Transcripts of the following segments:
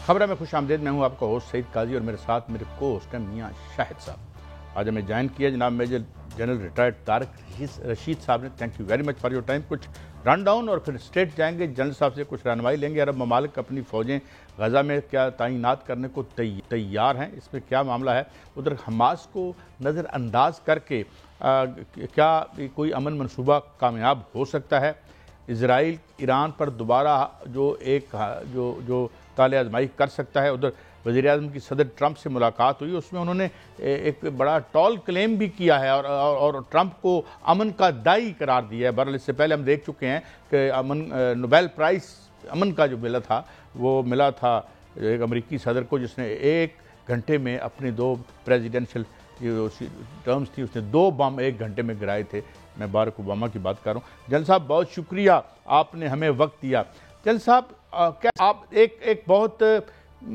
خبریں میں خوش آمدید. میں ہوں آپ کا ہوسٹ سعید قاضی اور میرے ساتھ میرے کو ہوسٹ ہیں میاں شاہد صاحب. آج ہمیں جوائن کیا جناب major general retired Tariq Rashid صاحب نے. Thank you very much for your time. کچھ رن ڈاؤن اور پھر اسٹیٹ جائیں گے, جنرل صاحب سے کچھ رہنمائی لیں گے. عرب ممالک اپنی فوجیں غزہ میں کیا تعینات کرنے کو تیار ہیں, اس میں کیا معاملہ ہے. ادھر حماس کو نظر انداز کر کے کیا کوئی امن منصوبہ کامیاب ہو سکتا ہے. اسرائیل ایران پر دوبارہ جو طال آزمائی کر سکتا ہے. ادھر وزیر اعظم کی صدر ٹرمپ سے ملاقات ہوئی, اس میں انہوں نے ایک بڑا ٹال کلیم بھی کیا ہے اور ٹرمپ کو امن کا داعی قرار دیا ہے. بہرحال اس سے پہلے ہم دیکھ چکے ہیں کہ نوبیل پرائز امن کا جو ملا تھا وہ ملا تھا ایک امریکی صدر کو, جس نے 1 گھنٹے میں اپنے 2 پریزیڈنشل ٹرمز تھی, اس نے 2 بم 1 گھنٹے میں گرائے تھے. میں باراک اوباما کی بات کر رہا ہوں. جنرل صاحب بہت شکریہ, آپ نے ہمیں وقت دیا. جنرل صاحب کیا آپ ایک بہت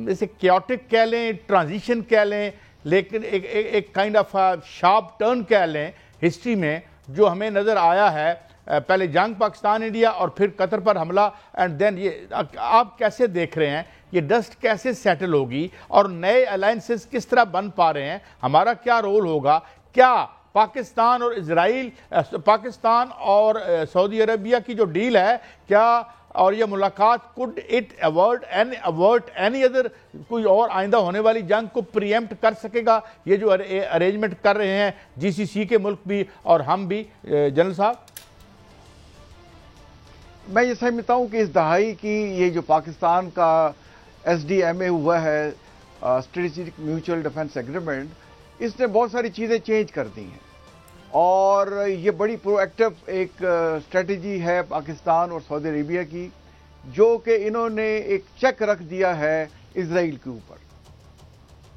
اسے کیوٹک کہہ لیں, ٹرانزیشن کہہ لیں, لیکن ایک کائنڈ آف شارپ ٹرن کہہ لیں ہسٹری میں جو ہمیں نظر آیا ہے, پہلے جنگ پاکستان انڈیا اور پھر قطر پر حملہ, اینڈ دین یہ آپ کیسے دیکھ رہے ہیں, یہ ڈسٹ کیسے سیٹل ہوگی اور نئے الائنسز کس طرح بن پا رہے ہیں, ہمارا کیا رول ہوگا. کیا پاکستان اور اسرائیل, پاکستان اور سعودی عربیہ کی جو ڈیل ہے, کیا اور یہ ملاقات could it avert any other کوئی اور آئندہ ہونے والی جنگ کو پریمپٹ کر سکے گا, یہ جو ارینجمنٹ کر رہے ہیں جی سی سی کے ملک بھی اور ہم بھی. جنرل صاحب میں یہ سمجھتا ہوں کہ اس دہائی کی یہ جو پاکستان کا ایس ڈی ایم اے ہوا ہے, اسٹریٹجک میوچل ڈیفنس ایگریمنٹ, اس نے بہت ساری چیزیں چینج کر دی ہیں اور یہ بڑی پرو ایکٹیو ایک اسٹریٹجی ہے پاکستان اور سعودی عربیہ کی, جو کہ انہوں نے ایک چیک رکھ دیا ہے اسرائیل کے اوپر.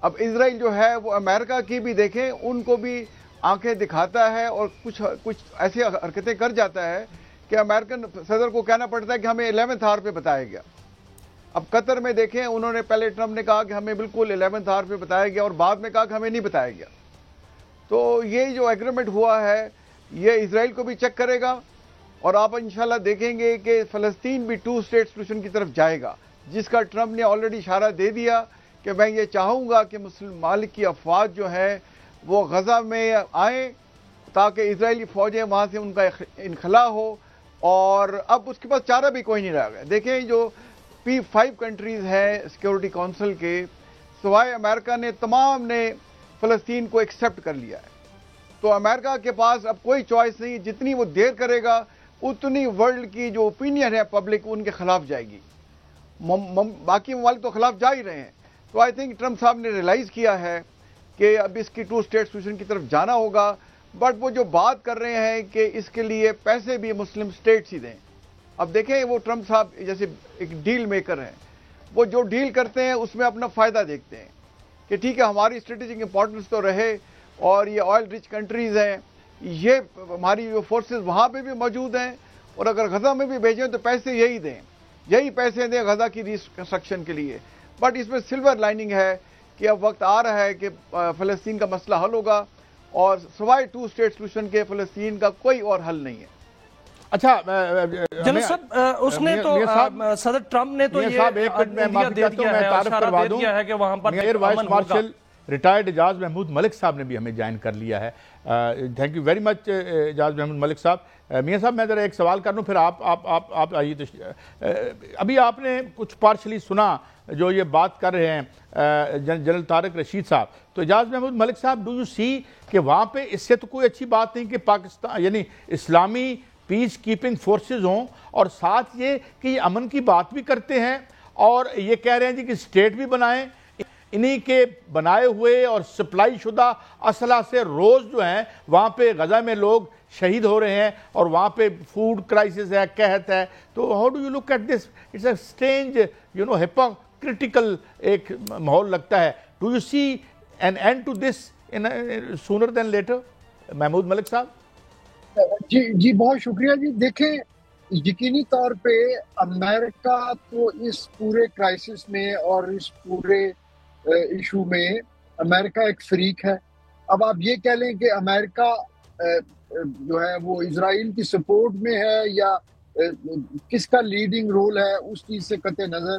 اب اسرائیل جو ہے وہ امریکہ کی بھی دیکھیں, ان کو بھی آنکھیں دکھاتا ہے اور کچھ ایسی حرکتیں کر جاتا ہے کہ امریکن صدر کو کہنا پڑتا ہے کہ ہمیں 11th آور پہ بتایا گیا. اب قطر میں دیکھیں, انہوں نے پہلے ٹرمپ نے کہا کہ ہمیں بالکل 11th آور پہ بتایا گیا اور بعد میں کہا کہ ہمیں نہیں بتایا گیا. تو یہ جو ایگریمنٹ ہوا ہے یہ اسرائیل کو بھی چیک کرے گا اور آپ انشاءاللہ دیکھیں گے کہ فلسطین بھی 2 اسٹیٹ سولوشن کی طرف جائے گا, جس کا ٹرمپ نے آلریڈی اشارہ دے دیا کہ میں یہ چاہوں گا کہ مسلم ممالک کی افواج جو ہیں وہ غزہ میں آئیں تاکہ اسرائیلی فوجیں وہاں سے ان کا انخلا ہو. اور اب اس کے پاس چارہ بھی کوئی نہیں رہ گیا. دیکھیں جو P5 کنٹریز ہیں سیکورٹی کونسل کے, سوائے امریکہ نے تمام نے فلسطین کو ایکسیپٹ کر لیا ہے. تو امریکہ کے پاس اب کوئی چوائس نہیں, جتنی وہ دیر کرے گا اتنی ورلڈ کی جو اوپینین ہے پبلک ان کے خلاف جائے گی. باقی ممالک تو خلاف جا ہی رہے ہیں. تو آئی تھنک ٹرمپ صاحب نے ریئلائز کیا ہے کہ اب اس کی 2 اسٹیٹ سولوشن کی طرف جانا ہوگا. بٹ وہ جو بات کر رہے ہیں کہ اس کے لیے پیسے بھی مسلم اسٹیٹس ہی دیں. اب دیکھیں وہ ٹرمپ صاحب جیسے ایک ڈیل میکر ہیں, وہ جو ڈیل کرتے ہیں اس میں اپنا فائدہ دیکھتے ہیں کہ ٹھیک ہے ہماری اسٹریٹجک امپورٹنس تو رہے اور یہ آئل رچ کنٹریز ہیں, یہ ہماری جو فورسز وہاں پہ بھی موجود ہیں اور اگر غزہ میں بھی بھیجیں تو پیسے یہی دیں, یہی پیسے دیں غزہ کی ریکنسٹرکشن کے لیے. بٹ اس میں سلور لائننگ ہے کہ اب وقت آ رہا ہے کہ فلسطین کا مسئلہ حل ہوگا اور سوائے 2 اسٹیٹ سولوشن کے فلسطین کا کوئی اور حل نہیں ہے. اچھا جنرل صاحب, اس نے تو صدر ٹرمپ نے تو یہ دے دیا ہے, اشارہ دے دیا ہے کہ وہاں پر ایئر وائس مارشل ریٹائرڈ اعجاز محمود ملک صاحب نے بھی ہمیں جوائن کر لیا ہے. Thank you very much Ejaz Mahmood Malik صاحب. میاں صاحب میں ذرا ایک سوال کر لوں پھر آپ آئیے. ابھی آپ نے کچھ پارشلی سنا جو یہ بات کر رہے ہیں جنرل طارق رشید صاحب, تو اعجاز محمود ملک صاحب ڈو یو سی کہ وہاں پہ اس سے تو کوئی اچھی بات نہیں کہ پاکستان یعنی اسلامی پیس کیپنگ فورسز ہوں اور ساتھ یہ کہ یہ امن کی بات بھی کرتے ہیں اور یہ کہہ رہے ہیں جی کہ اسٹیٹ بھی بنائیں, انہی کے بنائے ہوئے اور سپلائی شدہ اسلحہ سے روز جو ہیں وہاں پہ غزہ میں لوگ شہید ہو رہے ہیں اور وہاں پہ فوڈ کرائسس ہے, قحط ہے. تو how do you look at this? It's a strange hypocritical ایک ماحول لگتا ہے. Do you see an end to this sooner than later? Mahmood Malik صاحب. جی بہت شکریہ. جی دیکھیں, یقینی طور پہ امریکہ تو اس پورے کرائسس میں اور اس پورے ایشو میں امریکہ ایک فریق ہے. اب آپ یہ کہہ لیں کہ امریکہ جو ہے وہ اسرائیل کی سپورٹ میں ہے یا کس کا لیڈنگ رول ہے, اس چیز سے قطع نظر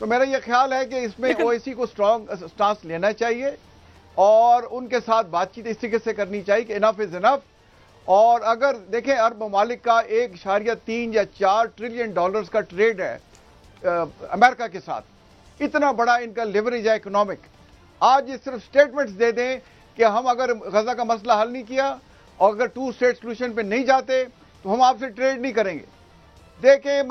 تو میرا یہ خیال ہے کہ اس میں OIC کو اسٹرانگ سٹانس لینا چاہیے اور ان کے ساتھ بات چیت اس طریقے سے کرنی چاہیے کہ انف از انف. اور اگر دیکھیں عرب ممالک کا 1.3 یا 4 ٹریلین ڈالرز کا ٹریڈ ہے امریکہ کے ساتھ, اتنا بڑا ان کا لیوریج ہے اکنامک. آج یہ صرف سٹیٹمنٹس دے دیں کہ ہم اگر غزہ کا مسئلہ حل نہیں کیا اور اگر 2 اسٹیٹ سولوشن پہ نہیں جاتے تو ہم آپ سے ٹریڈ نہیں کریں گے. دیکھیں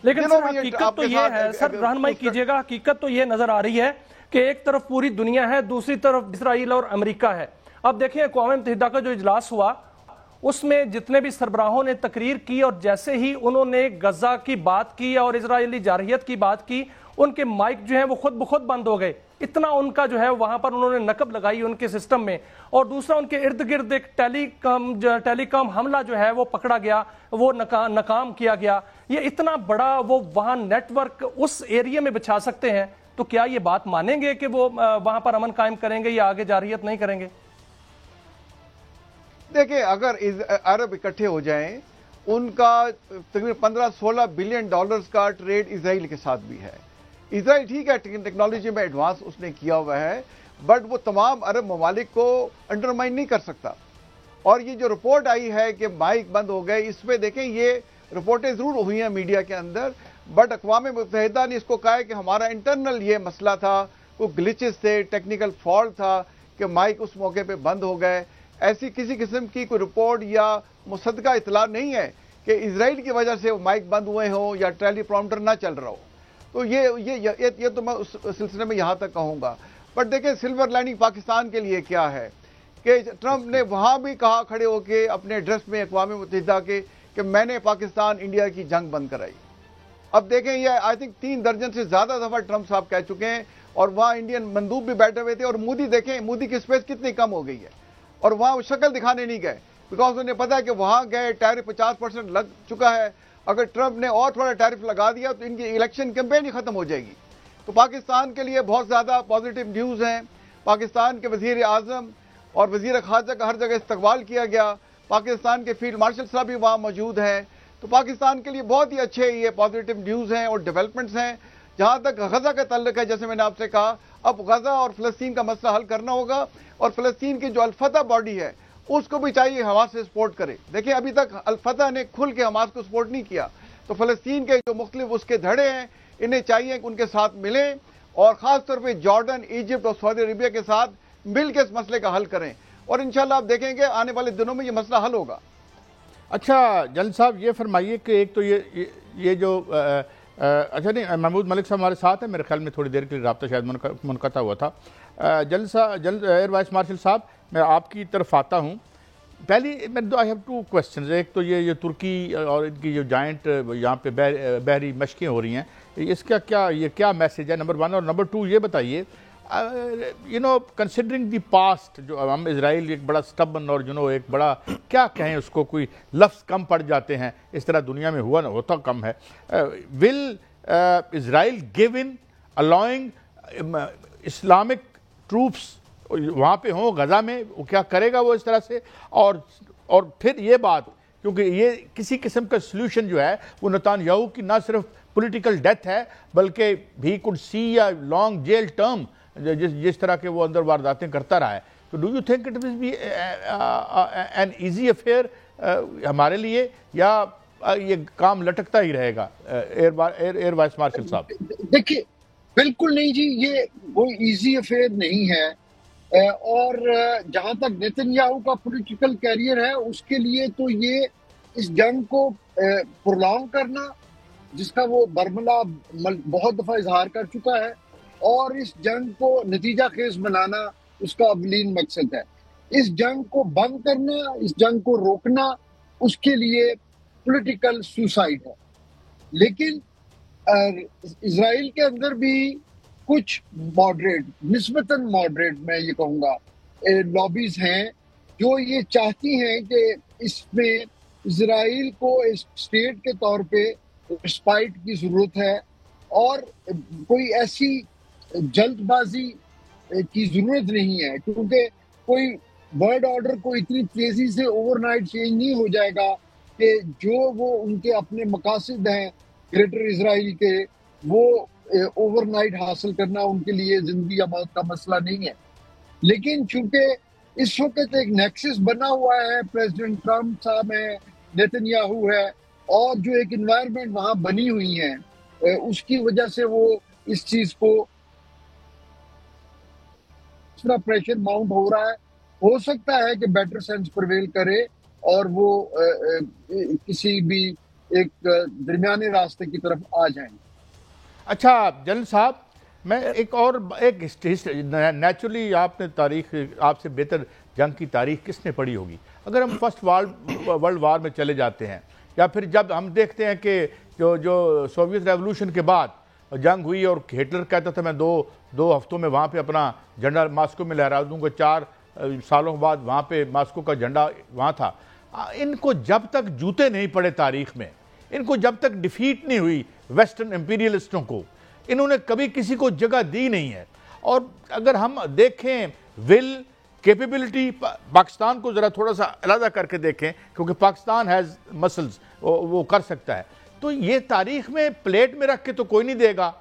لیکن سر حقیقت تو یہ ہے, سر رہنمائی کیجیے گا, حقیقت تو یہ نظر آ رہی ہے کہ ایک طرف پوری دنیا ہے, دوسری طرف اسرائیل اور امریکہ ہے. اب دیکھیں اقوام متحدہ کا جو اجلاس ہوا اس میں جتنے بھی سربراہوں نے تقریر کی اور جیسے ہی انہوں نے غزہ کی بات کی اور اسرائیلی جارحیت کی بات کی, ان کے مائک جو ہیں وہ خود بخود بند ہو گئے. اتنا ان کا جو ہے وہاں پر انہوں نے نقب لگائی ان کے سسٹم میں. اور دوسرا ان کے ارد گرد ایک ٹیلی کام حملہ جو ہے وہ پکڑا گیا, وہ ناکام کیا گیا. یہ اتنا بڑا وہ وہاں نیٹ ورک اس ایریا میں بچھا سکتے ہیں, تو کیا یہ بات مانیں گے کہ وہ وہاں پر امن قائم کریں گے یا آگے جارحیت نہیں کریں گے؟ دیکھیں اگر عرب اکٹھے ہو جائیں, ان کا تقریباً 15-16 بلین ڈالرز کا ٹریڈ اسرائیل کے ساتھ بھی ہے. اسرائیل ٹھیک ہے ٹیکنالوجی میں ایڈوانس اس نے کیا ہوا ہے, بٹ وہ تمام عرب ممالک کو انڈرمائن نہیں کر سکتا. اور یہ جو رپورٹ آئی ہے کہ مائک بند ہو گئے, اس پہ دیکھیں یہ رپورٹیں ضرور ہوئی ہیں میڈیا کے اندر, بٹ اقوام متحدہ نے اس کو کہا ہے کہ ہمارا انٹرنل یہ مسئلہ تھا, کوئی گلیچز تھے, ٹیکنیکل فالٹ تھا کہ مائک اس موقع پہ بند ہو گئے. ایسی کسی قسم کی کوئی رپورٹ یا مصدقہ اطلاع نہیں ہے کہ اسرائیل کی وجہ سے مائک بند ہوئے ہوں یا ٹیلی پرومپٹر نہ چل رہا ہو. تو یہ تو میں اس سلسلے میں یہاں تک کہوں گا. بٹ دیکھیں سلور لائننگ پاکستان کے لیے کیا ہے کہ ٹرمپ نے وہاں بھی کہا کھڑے ہو کے اپنے ایڈریس میں اقوام متحدہ کے کہ میں نے پاکستان انڈیا کی جنگ بند کرائی. اب دیکھیں یہ آئی تھنک 3 درجن سے زیادہ دفعہ ٹرمپ صاحب کہہ چکے ہیں, اور وہاں انڈین مندوب بھی بیٹھے ہوئے تھے. اور مودی دیکھیں, مودی کی اسپیس کتنی کم ہو گئی ہے, اور وہاں وہ شکل دکھانے نہیں گئے بیکاز انہیں پتا ہے کہ وہاں گئے ٹیرف 50% لگ چکا ہے. اگر ٹرمپ نے اور تھوڑا ٹیرف لگا دیا تو ان کی الیکشن کیمپین ہی ختم ہو جائے گی. تو پاکستان کے لیے بہت زیادہ پازیٹیو نیوز ہیں. پاکستان کے وزیر اعظم اور وزیر خارجہ کا ہر جگہ استقبال کیا گیا, پاکستان کے فیلڈ مارشل صاحب بھی وہاں موجود ہیں. تو پاکستان کے لیے بہت ہی اچھے یہ پازیٹیو نیوز ہیں اور ڈیولپمنٹس ہیں. جہاں تک غزہ کا تعلق ہے, جیسے میں نے آپ سے کہا, اب غزہ اور فلسطین کا مسئلہ حل کرنا ہوگا, اور فلسطین کی جو الفتح باڈی ہے اس کو بھی چاہیے حماس سے سپورٹ کرے. دیکھیں ابھی تک الفتح نے کھل کے حماس کو سپورٹ نہیں کیا, تو فلسطین کے جو مختلف اس کے دھڑے ہیں انہیں چاہیے کہ ان کے ساتھ ملیں, اور خاص طور پہ جارڈن, ایجپٹ اور سعودی عربیہ کے ساتھ مل کے اس مسئلے کا حل کریں, اور انشاءاللہ آپ دیکھیں گے آنے والے دنوں میں یہ مسئلہ حل ہوگا. اچھا جنرل صاحب یہ فرمائیے کہ ایک تو یہ جو اچھا نہیں, محمود ملک صاحب ہمارے ساتھ ہیں, میرے خیال میں تھوڑی دیر کے لیے رابطہ شاید منقطع ہوا تھا. جنرل ایئر وائس مارشل صاحب, میں آپ کی طرف آتا ہوں. پہلی آئی ہیو 2 کوسچنز. ایک تو یہ ترکی اور ان کی جو جائنٹ یہاں پہ بحری مشقیں ہو رہی ہیں, اس کا کیا میسیج ہے نمبر 1, اور نمبر 2 یہ بتائیے کنسیڈرنگ دی پاسٹ, جو ہم اسرائیل ایک بڑا سٹبن اور ایک بڑا کیا کہیں اس کو, کوئی لفظ کم پڑ جاتے ہیں, اس طرح دنیا میں ہوا نہ ہوتا کم ہے. ول اسرائیل گیو ان allowing اسلامک ٹروپس وہاں پہ ہوں غزہ میں, وہ کیا کرے گا وہ اس طرح سے؟ اور پھر یہ بات, کیونکہ یہ کسی قسم کا سلوشن جو ہے وہ نتان یاہو کی نہ صرف پولیٹیکل ڈیتھ ہے بلکہ بھی could see a long jail term جس طرح کے وہ اندر وارداتیں کرتا رہا ہے. تو do you think it will be an easy affair ہمارے لیے, یا یہ کام لٹکتا ہی رہے گا؟ ایئر وائس مارشل صاحب دیکھیے, بالکل نہیں جی, یہ کوئی ایزی افیئر نہیں ہے. اور جہاں تک نیتن یاہو کا پولیٹیکل کیریئر ہے, اس کے لیے تو یہ اس جنگ کو پرولونگ کرنا, جس کا وہ برملا بہت دفعہ اظہار کر چکا ہے, اور اس جنگ کو نتیجہ خیز بنانا اس کا اولین مقصد ہے. اس جنگ کو بند کرنا, اس جنگ کو روکنا, اس کے لیے پولیٹیکل سوسائڈ ہے. لیکن اسرائیل کے اندر بھی کچھ ماڈریٹ, نسبتاً ماڈریٹ میں یہ کہوں گا, لابیز ہیں جو یہ چاہتی ہیں کہ اس میں اسرائیل کو اسٹیٹ کے طور پہ رسپائٹ کی ضرورت ہے, اور کوئی ایسی جلد بازی کی ضرورت نہیں ہے, کیونکہ کوئی ورلڈ آرڈر کو اتنی تیزی سے اوور نائٹ چینج نہیں ہو جائے گا کہ جو وہ ان کے اپنے مقاصد ہیں گریٹر اسرائیل کے, وہ اوور نائٹ حاصل کرنا ان کے لیے زندگی یا موت کا مسئلہ نہیں ہے. لیکن چونکہ اس وقت ایک نیکسس بنا ہوا ہے، پریزیڈنٹ ٹرمپ صاحب ہے، نیتن یاہو ہے، اور جو ایک انوائرمنٹ وہاں بنی ہوئی ہے، اس کی وجہ سے وہ اس چیز کو پریشر ماؤنٹ ہو رہا ہے. ہو سکتا ہے کہ بیٹر سینس پرویل کرے اور وہ کسی بھی ایک درمیانے راستے کی طرف آ جائیں. اچھا جنرل صاحب، میں ایک نیچرلی آپ نے تاریخ، آپ سے بہتر جنگ کی تاریخ کس نے پڑھی ہوگی؟ اگر ہم فرسٹ ورلڈ وار میں چلے جاتے ہیں، یا پھر جب ہم دیکھتے ہیں کہ جو سوویت ریولوشن کے بعد جنگ ہوئی اور ہٹلر کہتا تھا میں دو ہفتوں میں وہاں پہ اپنا جھنڈا ماسکو میں لہرا دوں گا، 4 سالوں بعد وہاں پہ ماسکو کا جھنڈا وہاں تھا. ان کو جب تک جوتے نہیں پڑے تاریخ میں، ان کو جب تک ڈیفیٹ نہیں ہوئی ویسٹرن امپیریلسٹوں کو، انہوں نے کبھی کسی کو جگہ دی نہیں ہے. اور اگر ہم دیکھیں ول کیپیبلٹی، پاکستان کو ذرا تھوڑا سا علیحدہ کر کے دیکھیں، کیونکہ پاکستان ہیز مسلز، وہ کر سکتا ہے. تو یہ تاریخ میں پلیٹ میں رکھ کے تو کوئی نہیں دے گا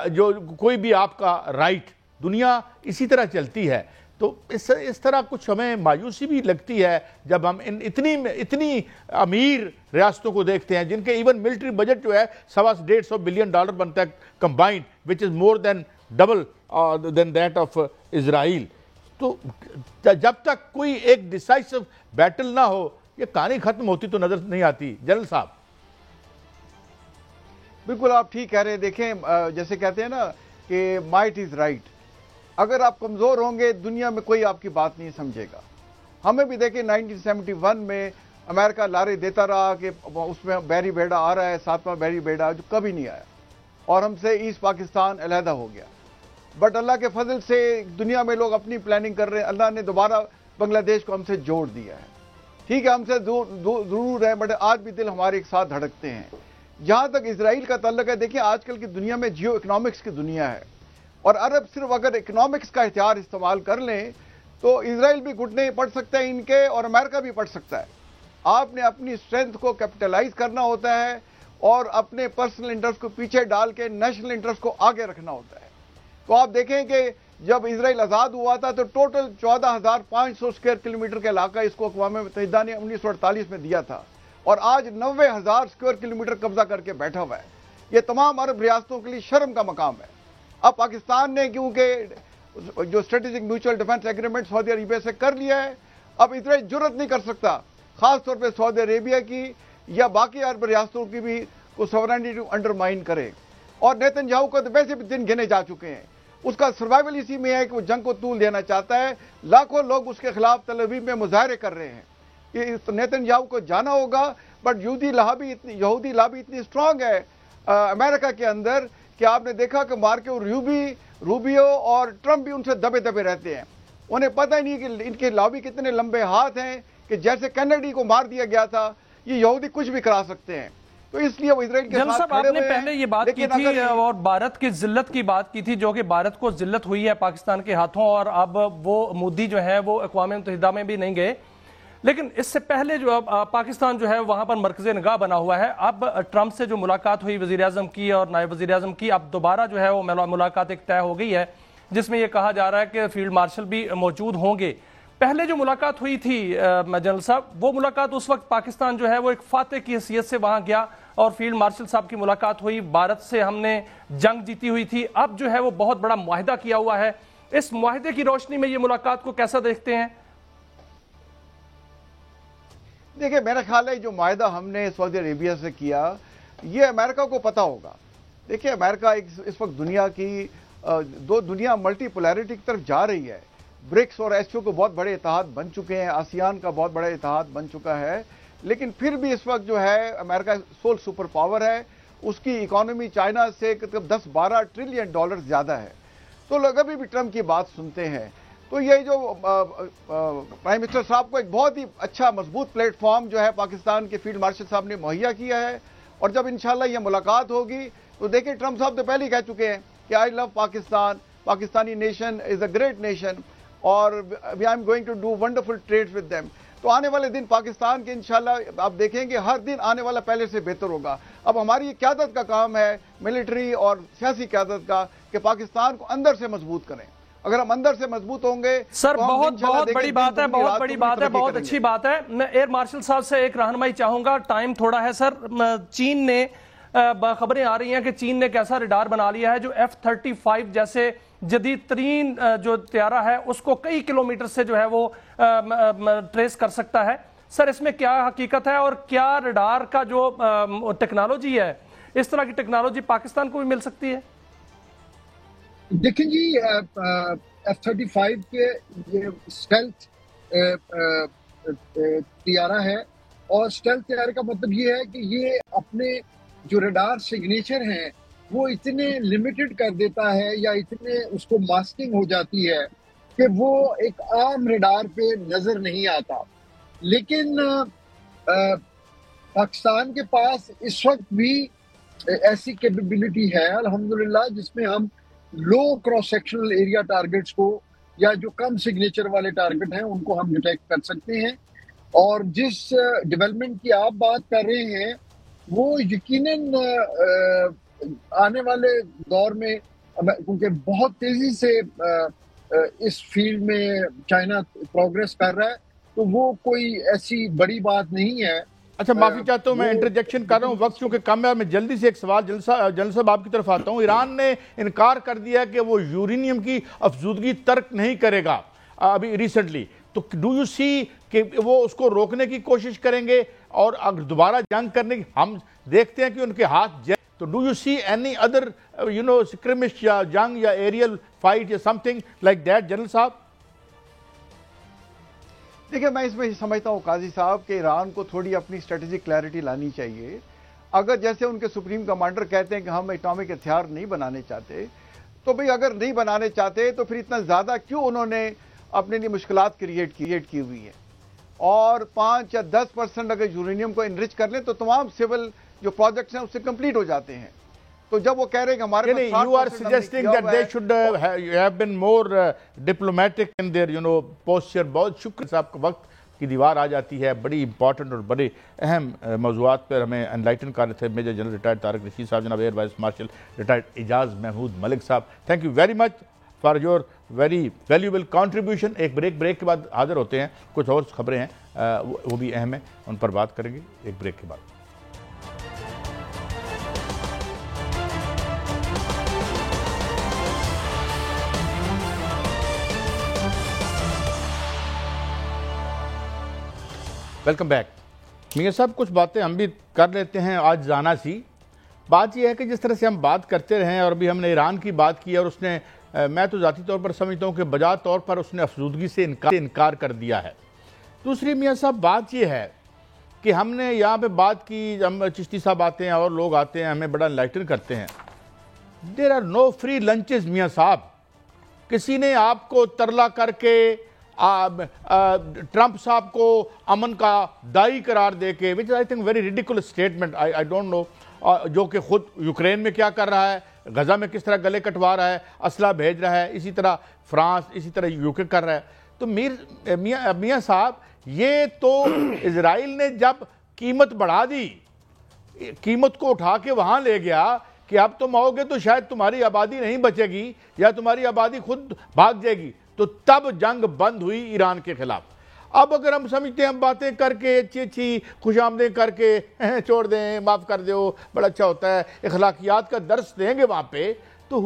جو کوئی بھی آپ کا رائٹ. دنیا اسی طرح چلتی ہے. تو اس طرح کچھ ہمیں مایوسی بھی لگتی ہے جب ہم اتنی امیر ریاستوں کو دیکھتے ہیں جن کے ایون ملٹری بجٹ جو ہے $150 بلین بنتا ہے combined, which is more than double than that of Israel. تو جب تک کوئی ایک ڈیسائسو بیٹل نہ ہو، یہ کہانی ختم ہوتی تو نظر نہیں آتی. جنرل صاحب بالکل آپ ٹھیک کہہ رہے ہیں. دیکھیں جیسے کہتے ہیں نا کہ مائٹ از رائٹ. اگر آپ کمزور ہوں گے دنیا میں کوئی آپ کی بات نہیں سمجھے گا. ہمیں بھی دیکھیں 1971 میں امریکہ لارے دیتا رہا کہ اس میں بیری بیڑا آ رہا ہے، 7واں بیری بیڑا، جو کبھی نہیں آیا، اور ہم سے ایسٹ پاکستان علیحدہ ہو گیا. بٹ اللہ کے فضل سے دنیا میں لوگ اپنی پلاننگ کر رہے ہیں. اللہ نے دوبارہ بنگلہ دیش کو ہم سے جوڑ دیا ہے. ٹھیک ہے ہم سے ضرور ہے، بٹ آج بھی دل ہمارے ایک ساتھ دھڑکتے ہیں. جہاں تک اسرائیل کا تعلق ہے، دیکھیں آج کل کی دنیا میں جیو اکنامکس کی دنیا ہے، اور عرب صرف اگر اکنامکس کا ہتھیار استعمال کر لیں تو اسرائیل بھی گھٹنے پڑ سکتا ہے ان کے، اور امریکہ بھی پڑ سکتا ہے. آپ نے اپنی اسٹرینتھ کو کیپٹلائز کرنا ہوتا ہے اور اپنے پرسنل انٹرسٹ کو پیچھے ڈال کے نیشنل انٹرسٹ کو آگے رکھنا ہوتا ہے. تو آپ دیکھیں کہ جب اسرائیل آزاد ہوا تھا تو ٹوٹل 14,500 اسکوائر کلومیٹر کا علاقہ اس کو اقوام متحدہ نے 1948 میں دیا تھا، اور آج 90,000 اسکوائر کلومیٹر قبضہ کر کے بیٹھا ہوا ہے. یہ تمام عرب ریاستوں کے لیے شرم کا مقام ہے. اب پاکستان نے کیونکہ جو اسٹریٹجک میوچل ڈیفنس ایگریمنٹ سعودی عربیہ سے کر لیا ہے، اب اسرائیل جرت نہیں کر سکتا خاص طور پہ سعودی عربیہ کی یا باقی عرب ریاستوں کی بھی کو سورینٹی انڈرمائن کرے. اور نیتن یاہو کو تو ویسے بھی دن گنے جا چکے ہیں. اس کا سروائیول اسی میں ہے کہ وہ جنگ کو طول دینا چاہتا ہے. لاکھوں لوگ اس کے خلاف تل ابیب میں مظاہرے کر رہے ہیں کہ نیتن یاہو کو جانا ہوگا. بٹ یہودی لابی اتنی اسٹرانگ ہے امریکہ کے اندر کہ آپ نے دیکھا کہ مارکو روبیو اور ٹرمپ بھی ان سے دبے دبے رہتے ہیں. انہیں پتہ ہی نہیں کہ ان کے لابی کتنے لمبے ہاتھ ہیں کہ جیسے کینیڈی کو مار دیا گیا تھا یہ یہودی کچھ بھی کرا سکتے ہیں. تو اس لیے وہ اسرائیل کے ساتھ کھڑے ہوئے ہیں. پہلے یہ بات کی تھی اور بھارت کی ذلت کی بات کی تھی، جو کہ بھارت کو ذلت ہوئی ہے پاکستان کے ہاتھوں، اور اب وہ مودی جو ہے وہ اقوام متحدہ میں بھی نہیں گئے. لیکن اس سے پہلے جو پاکستان جو ہے وہاں پر مرکز نگاہ بنا ہوا ہے. اب ٹرمپ سے جو ملاقات ہوئی وزیر اعظم کی اور نائب وزیر اعظم کی، اب دوبارہ جو ہے وہ ملاقات ایک طے ہو گئی ہے جس میں یہ کہا جا رہا ہے کہ فیلڈ مارشل بھی موجود ہوں گے. پہلے جو ملاقات ہوئی تھی جنرل صاحب، وہ ملاقات اس وقت پاکستان جو ہے وہ ایک فاتح کی حیثیت سے وہاں گیا اور فیلڈ مارشل صاحب کی ملاقات ہوئی. بھارت سے ہم نے جنگ جیتی ہوئی تھی، اب جو ہے وہ بہت بڑا معاہدہ کیا ہوا ہے. اس معاہدے کی روشنی میں یہ ملاقات کو کیسا دیکھتے ہیں؟ دیکھیں میرا خیال ہے جو معاہدہ ہم نے سعودی عربیہ سے کیا یہ امریکہ کو پتہ ہوگا. دیکھیں امریکہ اس وقت دنیا کی دنیا ملٹی پولیرٹی کی طرف جا رہی ہے. برکس اور ایس کو بہت بڑے اتحاد بن چکے ہیں، آسیان کا بہت بڑا اتحاد بن چکا ہے، لیکن پھر بھی اس وقت جو ہے امریکہ سول سپر پاور ہے. اس کی اکانومی چائنا سے 10-12 ٹریلین ڈالر زیادہ ہے. تو لوگ ابھی بھی ٹرمپ کی بات سنتے ہیں. تو یہ جو پرائم منسٹر صاحب کو ایک بہت ہی اچھا مضبوط پلیٹ فارم جو ہے پاکستان کے فیلڈ مارشل صاحب نے مہیا کیا ہے. اور جب انشاءاللہ یہ ملاقات ہوگی تو دیکھیں ٹرمپ صاحب تو پہلے ہی کہہ چکے ہیں کہ I love Pakistan, Pakistani nation is a great nation اور I am going to do wonderful trade with them. تو آنے والے دن پاکستان کے انشاءاللہ آپ دیکھیں گے ہر دن آنے والا پہلے سے بہتر ہوگا. اب ہماری قیادت کا کام ہے, ملٹری اور سیاسی قیادت کا, کہ پاکستان کو اندر سے مضبوط کریں. اگر ہم اندر سے مضبوط ہوں گے سر تو ہم بہت انشاءاللہ بہت دیکھیں بڑی گے بات ہے, دن کی بہت رات بڑی کو بات ہے, ترقی بہت کریں اچھی گے. بات ہے. میں ایئر مارشل صاحب سے ایک رہنمائی چاہوں گا, ٹائم تھوڑا ہے سر. چین نے خبریں آ رہی ہیں کہ چین نے ایک ایسا ریڈار بنا لیا ہے جو F-35 جیسے جدید ترین جو طیارہ ہے اس کو کئی کلومیٹر سے جو ہے وہ ٹریس کر سکتا ہے. سر اس میں کیا حقیقت ہے, اور کیا ریڈار کا جو ٹیکنالوجی ہے اس طرح کی ٹیکنالوجی پاکستان کو بھی مل سکتی ہے؟ دیکھیں جی, F-35 کے یہ اسٹیلتھ طیارہ ہے, اور اسٹیلتھ طیارے کا مطلب یہ ہے کہ یہ اپنے جو ریڈار سگنیچر ہیں وہ اتنے لمیٹڈ کر دیتا ہے یا اتنے اس کو ماسکنگ ہو جاتی ہے کہ وہ ایک عام ریڈار پہ نظر نہیں آتا. لیکن پاکستان کے پاس اس وقت بھی ایسی کیپیبلٹی ہے الحمدللہ, جس میں ہم لو کراس سیکشنل ایریا ٹارگٹس کو یا جو کم سگنیچر والے ٹارگٹ ہیں ان کو ہم ڈیٹیکٹ کر سکتے ہیں. اور جس ڈیولپمنٹ کی آپ بات کر رہے ہیں وہ یقیناً آنے والے دور میں, کیونکہ بہت تیزی سے اس فیلڈ میں چائنا پروگریس کر رہا ہے, تو وہ کوئی ایسی بڑی بات نہیں ہے. اچھا معافی چاہتا ہوں, میں انٹرجیکشن کر رہا ہوں, وقت چونکہ کم ہے. میں جلدی سے ایک سوال جنرل صاحب آپ کی طرف آتا ہوں. ایران نے انکار کر دیا کہ وہ یورینیم کی افزودگی ترک نہیں کرے گا ابھی ریسنٹلی, تو ڈو یو سی کہ وہ اس کو روکنے کی کوشش کریں گے, اور اگر دوبارہ جنگ کرنے کی ہم دیکھتے ہیں کہ ان کے ہاتھ تو do you see any other skirmish یا جنگ یا ایریل فائٹ یا something like that general صاحب؟ دیکھیں میں اس میں سمجھتا ہوں قاضی صاحب کہ ایران کو تھوڑی اپنی اسٹریٹجک کلیئرٹی لانی چاہیے. اگر جیسے ان کے سپریم کمانڈر کہتے ہیں کہ ہم ایٹامک ہتھیار نہیں بنانے چاہتے, تو بھئی اگر نہیں بنانے چاہتے تو پھر اتنا زیادہ کیوں انہوں نے اپنے لیے مشکلات کریٹ کی ہوئی ہیں. اور 5 یا 10% اگر یورینیم کو انرچ کر لیں تو تمام سول جو پروجیکٹس ہیں اس سے کمپلیٹ ہو جاتے ہیں. تو جب وہ کہہ رہے ہیں کہ ہمارے پاس you are suggesting that they should have been more diplomatic in their posture. بہت شکر صاحب, وقت کی دیوار آ جاتی ہے. بڑی امپورٹنٹ اور بڑے اہم موضوعات پر ہمیں انلائٹن کر رہے تھے major general retired Tariq Rashid صاحب, جناب ایئر وائس مارشل ریٹائرڈ اعجاز محمود ملک صاحب. Thank you very much for your very valuable contribution. ایک بریک کے بعد حاضر ہوتے ہیں, کچھ اور خبریں ہیں وہ بھی اہم ہیں, ان پر بات کریں گے ایک بریک کے بعد. Welcome back. میاں صاحب کچھ باتیں ہم بھی کر لیتے ہیں آج زانا سی. بات یہ ہے کہ جس طرح سے ہم بات کرتے رہے ہیں, اور ابھی ہم نے ایران کی بات کی, اور اس نے میں تو ذاتی طور پر سمجھتا ہوں کہ بجا طور پر اس نے افزودگی سے انکار کر دیا ہے. دوسری میاں صاحب بات یہ ہے کہ ہم نے یہاں پہ بات کی, ہم چشتی صاحب آتے ہیں اور لوگ آتے ہیں ہمیں بڑا انلائٹن کرتے ہیں. There are no free lunches میاں صاحب. کسی نے آپ کو ترلا کر کے ٹرمپ صاحب کو امن کا دائی قرار دے کے, which is I think very ridiculous statement, I don't know, جو کہ خود یوکرین میں کیا کر رہا ہے, غزہ میں کس طرح گلے کٹوا رہا ہے, اسلحہ بھیج رہا ہے, اسی طرح فرانس, اسی طرح یوکے کر رہا ہے. تو میاں صاحب یہ تو اسرائیل نے جب قیمت بڑھا دی, قیمت کو اٹھا کے وہاں لے گیا کہ اب تم آؤ گے تو شاید تمہاری آبادی نہیں بچے گی یا تمہاری آبادی خود بھاگ جائے گی, تو تب جنگ بند ہوئی ایران کے خلاف. اب اگر ہم سمجھتے ہیں ہم باتیں کر کے اچھی خوش آمدیں کر کے چھوڑ دیں, معاف کر دو, بڑا اچھا ہوتا ہے, اخلاقیات کا درس دیں گے وہاں پہ, تو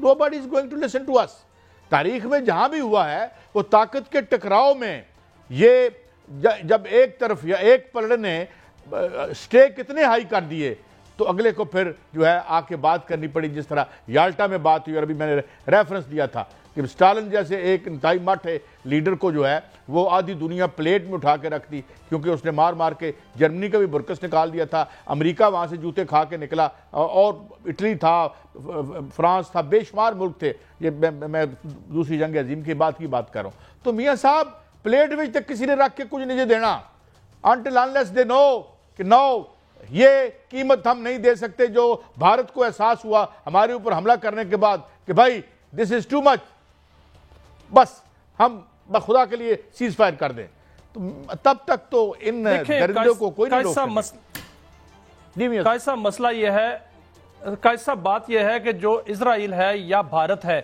nobody is going to listen to us. تاریخ میں جہاں بھی ہوا ہے وہ طاقت کے ٹکراؤ میں یہ جب ایک طرف یا ایک پلڑ نے سٹیک کتنے ہائی کر دیے تو اگلے کو پھر جو ہے آ کے بات کرنی پڑی. جس طرح یالٹا میں بات ہوئی, اور ابھی میں نے ریفرنس دیا تھا کہ اسٹالن جیسے ایک انتہائی مٹھ لیڈر کو جو ہے وہ آدھی دنیا پلیٹ میں اٹھا کے رکھ دی, کیونکہ اس نے مار کے جرمنی کا بھی برکس نکال دیا تھا, امریکہ وہاں سے جوتے کھا کے نکلا, اور اٹلی تھا, فرانس تھا, بے شمار ملک تھے. یہ میں دوسری جنگ عظیم کی بات کر رہا ہوں. تو میاں صاحب پلیٹ میں تک کسی نے رکھ کے کچھ نہیں دینا until unless they know کہ no, یہ قیمت ہم نہیں دے سکتے جو بھارت کو احساس ہوا ہمارے اوپر حملہ کرنے کے بعد کہ بھائی this is too much, بس ہم خدا کے لیے سیز فائر کر دیں. تب تک تو ان درندوں کو کوئی نہیں روک سکے۔ کیسا مسئلہ یہ ہے، کیسا بات یہ ہے کہ جو اسرائیل ہے یا بھارت ہے،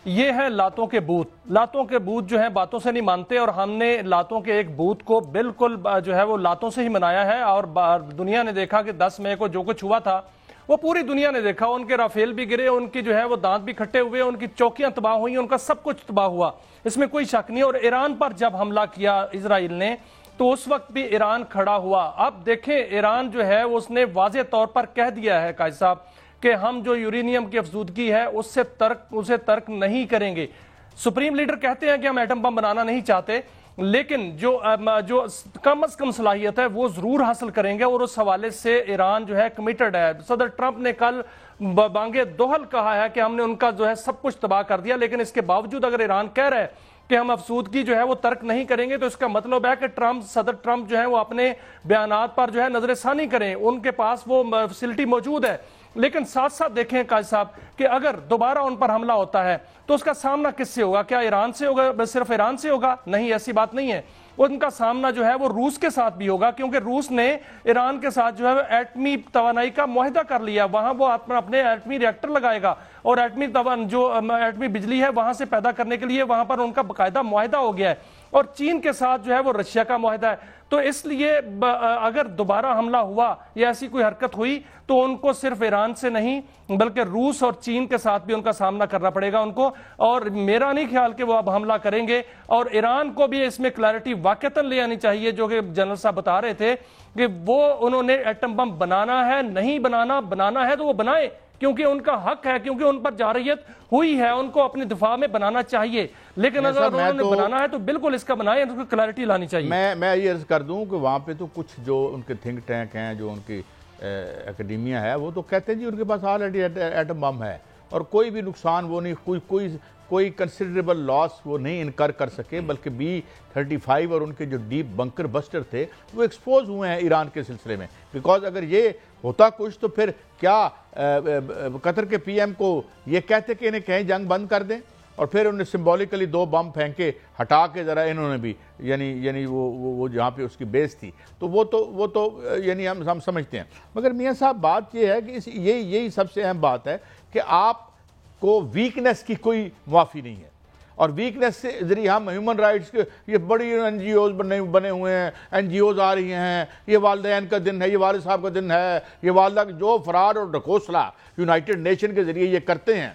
یہ ہے لاتوں کے بوت۔ لاتوں کے بوت جو ہیں باتوں سے نہیں مانتے، اور ہم نے لاتوں کے ایک بوت کو بالکل جو ہے وہ لاتوں سے ہی منایا ہے، اور دنیا نے دیکھا کہ 10 مئی کو جو کچھ ہوا تھا وہ پوری دنیا نے دیکھا۔ ان کے رافیل بھی گرے، ان کی جو ہے وہ دانت بھی کھٹے ہوئے، ان کی چوکیاں تباہ ہوئی، ان کا سب کچھ تباہ ہوا، اس میں کوئی شک نہیں۔ اور ایران پر جب حملہ کیا اسرائیل نے تو اس وقت بھی ایران کھڑا ہوا۔ اب دیکھیں ایران جو ہے اس نے واضح طور پر کہہ دیا ہے قائد صاحب کہ ہم جو یورینیم کی افزودگی ہے اسے ترک نہیں کریں گے۔ سپریم لیڈر کہتے ہیں کہ ہم ایٹم بم بنانا نہیں چاہتے، لیکن جو کم از کم صلاحیت ہے وہ ضرور حاصل کریں گے، اور اس حوالے سے ایران جو ہے کمیٹڈ ہے۔ صدر ٹرمپ نے کل بانگے دوہل کہا ہے کہ ہم نے ان کا جو ہے سب کچھ تباہ کر دیا، لیکن اس کے باوجود اگر ایران کہہ رہا ہے کہ ہم افسودگی جو ہے وہ ترک نہیں کریں گے، تو اس کا مطلب ہے کہ صدر ٹرمپ جو ہے وہ اپنے بیانات پر جو ہے نظر ثانی کریں، ان کے پاس وہ فیسلٹی موجود ہے۔ لیکن ساتھ ساتھ دیکھیں قائد صاحب کہ اگر دوبارہ ان پر حملہ ہوتا ہے تو اس کا سامنا کس سے ہوگا؟ کیا ایران سے ہوگا؟ صرف ایران سے ہوگا؟ نہیں، ایسی بات نہیں ہے۔ ان کا سامنا جو ہے وہ روس کے ساتھ بھی ہوگا، کیونکہ روس نے ایران کے ساتھ جو ہے ایٹمی توانائی کا معاہدہ کر لیا، وہاں وہ اپنے ایٹمی ریئیکٹر لگائے گا، اور ایٹمی بجلی ہے وہاں سے پیدا کرنے کے لیے وہاں پر ان کا باقاعدہ معاہدہ ہو گیا ہے، اور چین کے ساتھ جو ہے وہ رشیا کا معاہدہ ہے۔ تو اس لیے اگر دوبارہ حملہ ہوا یا ایسی کوئی حرکت ہوئی تو ان کو صرف ایران سے نہیں بلکہ روس اور چین کے ساتھ بھی ان کا سامنا کرنا پڑے گا ان کو، اور میرا نہیں خیال کہ وہ اب حملہ کریں گے۔ اور ایران کو بھی اس میں کلیئرٹی واقعتاً لے آنی چاہیے، جو کہ جنرل صاحب بتا رہے تھے کہ وہ انہوں نے ایٹم بم بنانا ہے، نہیں بنانا ہے تو وہ بنائے، کیونکہ ان کا حق ہے، کیونکہ ان پر جارحیت ہوئی ہے، ان کو اپنے دفاع میں بنانا چاہیے، لیکن اگر انہوں نے بنانا ہے تو بالکل اس کا بنائے، ان کو کلیئرٹی لانی چاہیے۔ میں یہ عرض کر دوں کہ وہاں پہ تو کچھ جو ان کے تھنک ٹینک ہیں، جو ان کی اکیڈیمیا ہے، وہ تو کہتے ہیں جی ان کے پاس آلریڈی ایٹم بم ہے، اور کوئی بھی نقصان وہ نہیں، کوئی کنسیڈریبل لاس وہ نہیں انکر کر سکے، بلکہ B-35 اور ان کے جو ڈیپ بنکر بسٹر تھے وہ ایکسپوز ہوئے ہیں ایران کے سلسلے میں۔ بیکاز اگر یہ ہوتا کچھ تو پھر کیا قطر کے پی ایم کو یہ کہتے کہ انہیں کہیں جنگ بند کر دیں، اور پھر انہیں سمبولیکلی 2 بم پھینکے ہٹا کے ذرا انہوں نے بھی یعنی وہ جہاں پہ اس کی بیس تھی، تو وہ تو یعنی ہم سمجھتے ہیں۔ مگر میاں صاحب بات یہ ہے کہ یہی سب سے اہم بات ہے کہ آپ کو ویکنس کی کوئی معافی نہیں ہے، اور ویکنس سے ذریعے ہم ہیومن رائٹس کے یہ بڑی NGOs بنے ہوئے ہیں، NGOs آ رہی ہیں، یہ والدین کا دن ہے، یہ والد صاحب کا دن ہے، یہ والدہ جو فرار اور ڈھکوسلا یونائٹڈ نیشن کے ذریعے یہ کرتے ہیں،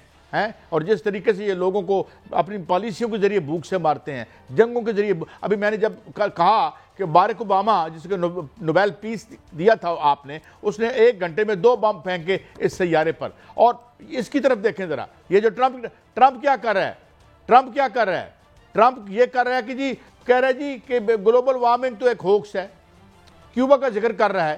اور جس طریقے سے یہ لوگوں کو اپنی پالیسیوں کے ذریعے بھوک سے مارتے ہیں، جنگوں کے ذریعے۔ ابھی میں نے جب کہا کہ باراک اوباما جس کو نوبیل پیس دیا تھا آپ نے، اس نے 1 گھنٹے میں 2 بم پھینکے اس سیارے پر، اور اس کی طرف دیکھیں ذرا، یہ جو ٹرمپ کیا کر رہا ہے، ٹرمپ یہ کر رہا ہے کہ جی کہہ رہا ہے جی کہ گلوبل وارمنگ تو ایک ہوکس ہے، کیوبا کا ذکر کر رہا ہے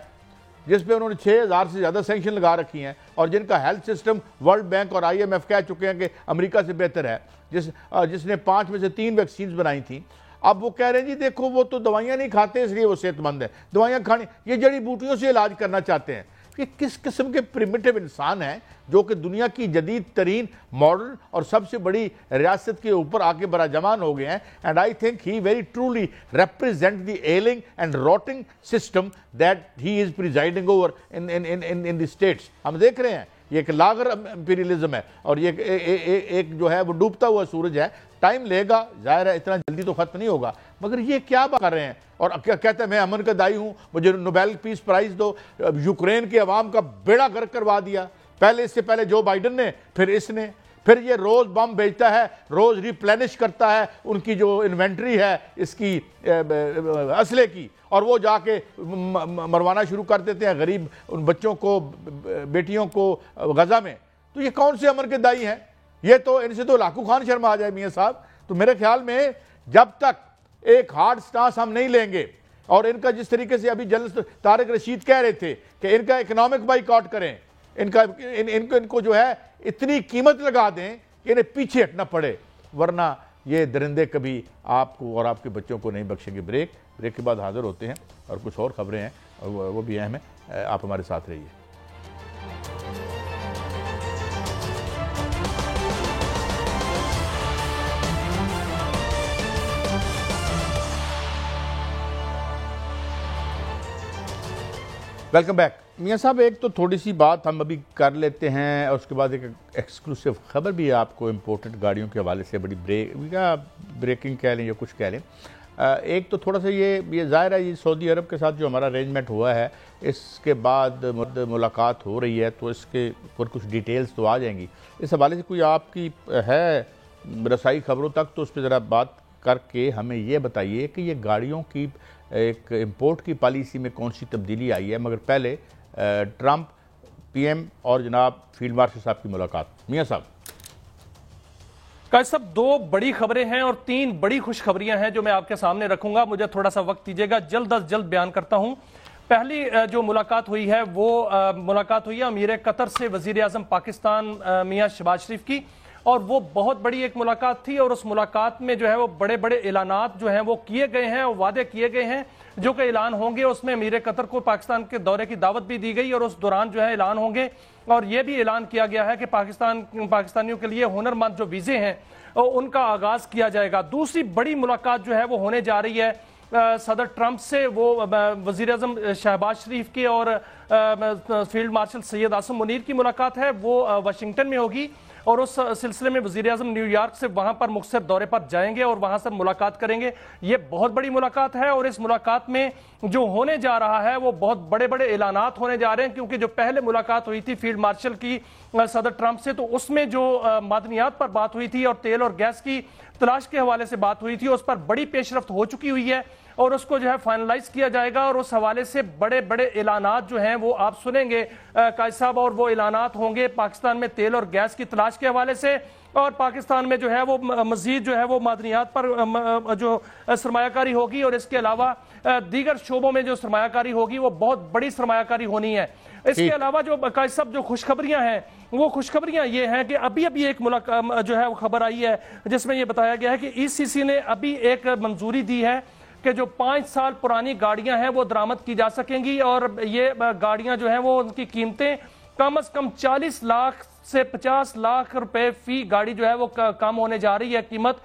جس پہ انہوں نے 6000 سے زیادہ سینکشن لگا رکھی ہیں، اور جن کا ہیلتھ سسٹم ورلڈ بینک اور IMF کہہ چکے ہیں کہ امریکہ سے بہتر ہے، جس نے 5 میں سے 3 ویکسینز بنائی تھیں۔ اب وہ کہہ رہے ہیں جی دیکھو وہ تو دوائیاں نہیں کھاتے اس لیے وہ صحت مند ہے، دوائیاں کھانی، یہ جڑی بوٹیوں سے علاج کرنا چاہتے ہیں۔ یہ کس قسم کے پریمیٹیو انسان ہیں جو کہ دنیا کی جدید ترین ماڈرن اور سب سے بڑی ریاست کے اوپر آ کے براجمان ہو گئے ہیں، and I think he very truly represent the ailing and rotting system that he is presiding over in the states. ہم دیکھ رہے ہیں یہ ایک لاغر امپیریلزم ہے، اور یہ ایک جو ہے وہ ڈوبتا ہوا سورج ہے، ٹائم لے گا، ظاہر ہے اتنا جلدی تو ختم نہیں ہوگا، مگر یہ کیا بات کر رہے ہیں؟ اور کیا کہتا ہے میں امن کا دائی ہوں، مجھے نوبیل پیس پرائز دو۔ یوکرین کے عوام کا بیڑا غرق کروا دیا، اس سے پہلے جو بائیڈن نے، پھر اس نے، پھر یہ روز بم بھیجتا ہے، روز ریپلینش کرتا ہے ان کی جو انوینٹری ہے اس کی اسلحے کی، اور وہ جا کے مروانا شروع کر دیتے ہیں غریب ان بچوں کو، بیٹیوں کو غزہ میں۔ تو یہ کون سے امن کے دائی ہیں؟ یہ تو ان سے تو لاکھوں خان شرم آ جائے میاں صاحب۔ تو میرے خیال میں جب تک ایک ہارڈ سٹانس ہم نہیں لیں گے، اور ان کا جس طریقے سے ابھی جنرل طارق رشید کہہ رہے تھے کہ ان کا اکنامک بائیکاٹ کریں، ان کو جو ہے اتنی قیمت لگا دیں کہ انہیں پیچھے ہٹنا پڑے، ورنہ یہ درندے کبھی آپ کو اور آپ کے بچوں کو نہیں بخشیں گے۔ بریک کے بعد حاضر ہوتے ہیں، اور کچھ اور خبریں ہیں اور وہ بھی اہم ہیں، آپ ہمارے ساتھ رہیے۔ ویلکم بیک میاں صاحب. ایک تو تھوڑی سی بات ہم ابھی کر لیتے ہیں اور اس کے بعد ایک ایکسکلوسیو خبر بھی ہے آپ کو امپورٹنٹ گاڑیوں کے حوالے سے, بڑی بریکنگ کہہ لیں یا کچھ کہہ لیں. ایک تو تھوڑا سا یہ ظاہر ہے یہ سعودی عرب کے ساتھ جو ہمارا ارینجمنٹ ہوا ہے اس کے بعد ملاقات ہو رہی ہے تو اس کے اوپر کچھ ڈیٹیلز تو آ جائیں گی. اس حوالے سے کوئی آپ کی ہے رسائی خبروں تک تو اس پہ ذرا بات کر کے ہمیں یہ بتائیے کہ یہ گاڑیوں کی ایک امپورٹ کی پالیسی میں کون سی تبدیلی آئی ہے. مگر پہلے ٹرمپ پی ایم اور جناب فیلڈ مارشل صاحب کی ملاقات. میاں صاحب. قائد صاحب, دو بڑی خبریں ہیں اور تین بڑی خوشخبریاں ہیں جو میں آپ کے سامنے رکھوں گا. مجھے تھوڑا سا وقت دیجیے گا, جلد از جلد بیان کرتا ہوں. پہلی جو ملاقات ہوئی ہے وہ ملاقات ہوئی ہے امیر قطر سے وزیر اعظم پاکستان میاں شہباز شریف کی, اور وہ بہت بڑی ایک ملاقات تھی. اور اس ملاقات میں جو ہے وہ بڑے بڑے اعلانات جو ہیں وہ کیے گئے ہیں اور وعدے کیے گئے ہیں جو کہ اعلان ہوں گے. اس میں امیر قطر کو پاکستان کے دورے کی دعوت بھی دی گئی اور اس دوران جو ہے اعلان ہوں گے. اور یہ بھی اعلان کیا گیا ہے کہ پاکستانیوں کے لیے ہنرمند جو ویزے ہیں ان کا آغاز کیا جائے گا. دوسری بڑی ملاقات جو ہے وہ ہونے جا رہی ہے صدر ٹرمپ سے, وہ وزیر اعظم شہباز شریف کی اور فیلڈ مارشل سید عاصم منیر کی ملاقات ہے. وہ واشنگٹن میں ہوگی اور اس سلسلے میں وزیر اعظم نیو یارک سے وہاں پر مختصر دورے پر جائیں گے اور وہاں سے ملاقات کریں گے. یہ بہت بڑی ملاقات ہے اور اس ملاقات میں جو ہونے جا رہا ہے وہ بہت بڑے بڑے اعلانات ہونے جا رہے ہیں, کیونکہ جو پہلے ملاقات ہوئی تھی فیلڈ مارشل کی صدر ٹرمپ سے تو اس میں جو معدنیات پر بات ہوئی تھی اور تیل اور گیس کی تلاش کے حوالے سے بات ہوئی تھی, اس پر بڑی پیش رفت ہو چکی ہوئی ہے اور اس کو جو ہے فائنلائز کیا جائے گا. اور اس حوالے سے بڑے بڑے اعلانات جو ہیں وہ آپ سنیں گے قائد صاحب, اور وہ اعلانات ہوں گے پاکستان میں تیل اور گیس کی تلاش کے حوالے سے, اور پاکستان میں جو ہے وہ مزید جو ہے وہ معدنیات پر جو سرمایہ کاری ہوگی اور اس کے علاوہ دیگر شعبوں میں جو سرمایہ کاری ہوگی وہ بہت بڑی سرمایہ کاری ہونی ہے. اس کے علاوہ جو قائد صاحب جو خوشخبریاں ہیں وہ خوشخبریاں یہ ہیں کہ ابھی ایک ملاقات جو ہے وہ خبر آئی ہے جس میں یہ بتایا گیا ہے کہ ای سی سی نے ابھی ایک منظوری دی ہے کہ جو 5 سال پرانی گاڑیاں ہیں وہ درآمد کی جا سکیں گی, اور یہ گاڑیاں جو ہیں وہ ان کی قیمتیں کم از کم 40 لاکھ سے 50 لاکھ روپے فی گاڑی جو ہے وہ کم ہونے جا رہی ہے قیمت,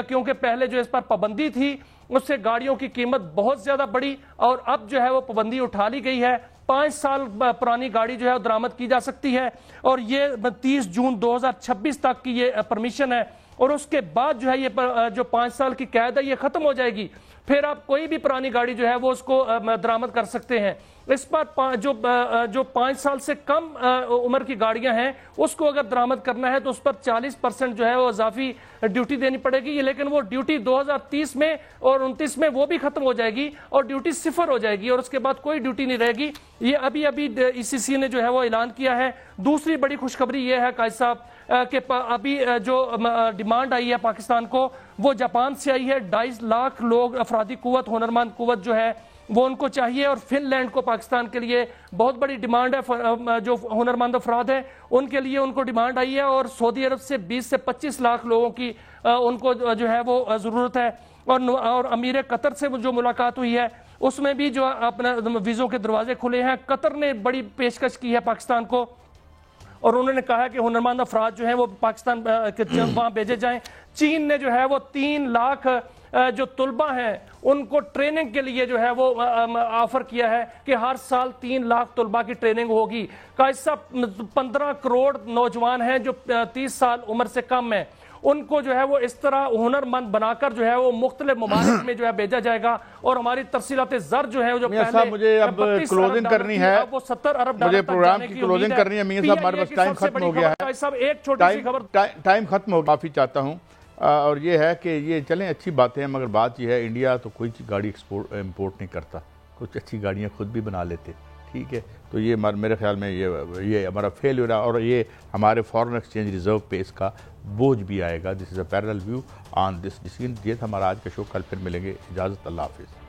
کیونکہ پہلے جو اس پر پابندی تھی اس سے گاڑیوں کی قیمت بہت زیادہ بڑی, اور اب جو ہے وہ پابندی اٹھا لی گئی ہے. 5 سال پرانی گاڑی جو ہے درآمد کی جا سکتی ہے اور یہ 30 جون 2026 تک کی یہ پرمیشن ہے, اور اس کے بعد جو ہے یہ جو 5 سال کی قید ہے یہ ختم ہو جائے گی. پھر آپ کوئی بھی پرانی گاڑی جو ہے وہ اس کو درآمد کر سکتے ہیں. اس پر جو 5 سال سے کم عمر کی گاڑیاں ہیں اس کو اگر درآمد کرنا ہے تو اس پر 40% جو ہے وہ اضافی ڈیوٹی دینی پڑے گی, لیکن وہ ڈیوٹی 2030 میں اور 29 میں وہ بھی ختم ہو جائے گی اور ڈیوٹی 0 ہو جائے گی, اور اس کے بعد کوئی ڈیوٹی نہیں رہے گی. یہ ابھی ای سی سی نے جو ہے وہ اعلان کیا ہے. دوسری بڑی خوشخبری یہ ہے قائد صاحب کہ ابھی جو ڈیمانڈ آئی ہے پاکستان کو وہ جاپان سے آئی ہے. 2.5 لاکھ لوگ افرادی قوت ہنرمند قوت جو ہے وہ ان کو چاہیے, اور فن لینڈ کو پاکستان کے لیے بہت بڑی ڈیمانڈ ہے. جو ہنرمند افراد ہیں ان کے لیے ان کو ڈیمانڈ آئی ہے, اور سعودی عرب سے 20 سے 25 لاکھ لوگوں کی ان کو جو ہے وہ ضرورت ہے. اور امیر قطر سے جو ملاقات ہوئی ہے اس میں بھی جو اپنا ویزوں کے دروازے کھلے ہیں. قطر نے بڑی پیشکش کی ہے پاکستان کو اور انہوں نے کہا کہ ہنرمند افراد جو ہیں وہ پاکستان وہاں بھیجے جائیں. چین نے جو ہے وہ 3 لاکھ جو طلبہ ہیں ان کو ٹریننگ کے لیے جو ہے وہ آفر کیا ہے کہ ہر سال 3 لاکھ طلبہ کی ٹریننگ ہوگی. قائد صاحب 15 کروڑ نوجوان ہیں جو 30 سال عمر سے کم ہیں, ان کو جو ہے وہ اس طرح ہنرمند بنا کر جو ہے وہ مختلف ممالک میں جو ہے بھیجا جائے گا. اور ہماری ترسیلات زر جو ہے جو میاں صاحب مجھے اب کلوزنگ کرنی ہے, وہ 70 ارب ڈالر مجھے پروگرام کی کلوزنگ کرنی ہے. میاں صاحب ہمارے پاس ٹائم ختم ہو گیا ہے. صاحب ایک چھوٹی سی خبر, ٹائم ختم ہو معافی چاہتا ہوں, اور یہ ہے کہ یہ چلیں اچھی باتیں ہیں مگر بات یہ ہے انڈیا تو کوئی گاڑی امپورٹ نہیں کرتا, کچھ اچھی گاڑیاں خود بھی بنا لیتے. ٹھیک ہے, تو یہ میرے خیال میں یہ ہمارا فیل ہو رہا ہے اور یہ ہمارے فارن ایکسچینج ریزرو پہ اس کا بوجھ بھی آئے گا. This is a peril view on this decision. یہ تھا ہمارا آج کا شو, کل پھر ملیں گے. اجازت, اللہ حافظ.